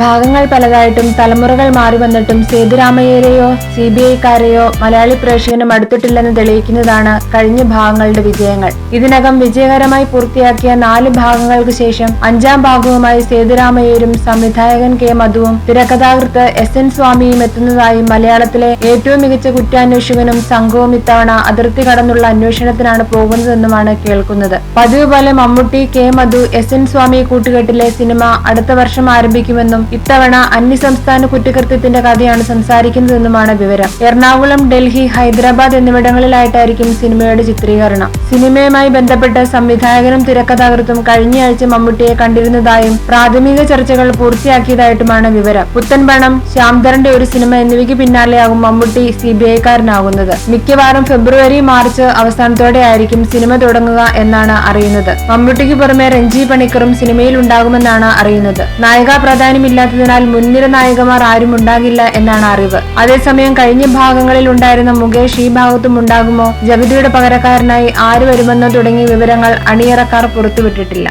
ഭാഗങ്ങൾ പലതായിട്ടും തലമുറകൾ മാറി വന്നിട്ടും സേതുരാമയ്യരെയോ CBIക്കാരെയോ മലയാളി പ്രേക്ഷകനും അടുത്തിട്ടില്ലെന്ന് തെളിയിക്കുന്നതാണ് കഴിഞ്ഞ ഭാഗങ്ങളുടെ വിജയങ്ങൾ. ഇതിനകം വിജയകരമായി പൂർത്തിയാക്കിയ 4 ഭാഗങ്ങൾക്ക് ശേഷം 5ാം ഭാഗവുമായി സേതുരാമയ്യരും സംവിധായകൻ K. മധുവും തിരക്കഥാകൃത്ത് SN സ്വാമിയും എത്തുന്നതായി മലയാളത്തിലെ ഏറ്റവും മികച്ച കുറ്റാന്വേഷകനും സംഘവും ഇത്തവണ അതിർത്തി കടന്നുള്ള അന്വേഷണത്തിനാണ് പോകുന്നതെന്നുമാണ് കേൾക്കുന്നത്. പതിവ് പോലെ മമ്മൂട്ടി, K. മധു, SN സ്വാമി കൂട്ടുകെട്ടിലെ സിനിമ അടുത്ത വർഷം ആരംഭിക്കുമെന്നും ഇത്തവണ അന്യസംസ്ഥാന കുറ്റകൃത്യത്തിന്റെ കഥയാണ് സംസാരിക്കുന്നതെന്നുമാണ് വിവരം. എറണാകുളം, ഡൽഹി, ഹൈദരാബാദ് എന്നിവിടങ്ങളിലായിട്ടായിരിക്കും സിനിമയുടെ ചിത്രീകരണം. സിനിമയുമായി ബന്ധപ്പെട്ട് സംവിധായകനും തിരക്കഥാകൃത്തും കഴിഞ്ഞയാഴ്ച മമ്മൂട്ടിയെ കണ്ടിരുന്നതായും പ്രാഥമിക ചർച്ചകൾ പൂർത്തിയാക്കിയതായിട്ടുമാണ് വിവരം. പുത്തൻ പണം, ശ്യാംധരന്റെ ഒരു സിനിമ എന്നിവയ്ക്ക് പിന്നാലെയാകും മമ്മൂട്ടി CBIക്കാരനാകുന്നത്. മിക്കവാറും ഫെബ്രുവരി, മാർച്ച് അവസാനത്തോടെ ആയിരിക്കും സിനിമ തുടങ്ങുക എന്നാണ് അറിയുന്നത്. മമ്മൂട്ടിക്ക് പുറമെ രഞ്ജി പണിക്കറും സിനിമയിൽ ഉണ്ടാകുമെന്നാണ് അറിയുന്നത്. നായികാ പ്രാധാന്യമില്ലാത്തതിനാൽ മുൻനിര നായികമാർ ആരും ഉണ്ടാകില്ല എന്നാണ് അറിവ്. അതേസമയം കഴിഞ്ഞ ഭാഗങ്ങളിൽ ഉണ്ടായിരുന്ന മുകേഷ് ഈ ഭാഗത്തും ഉണ്ടാകുമോ, ജഗതിയുടെ പകരക്കാരനായി ആര് വരുമെന്നോ തുടങ്ങിയ വിവരങ്ങൾ അണിയറക്കാർ പുറത്തുവിട്ടിട്ടില്ല.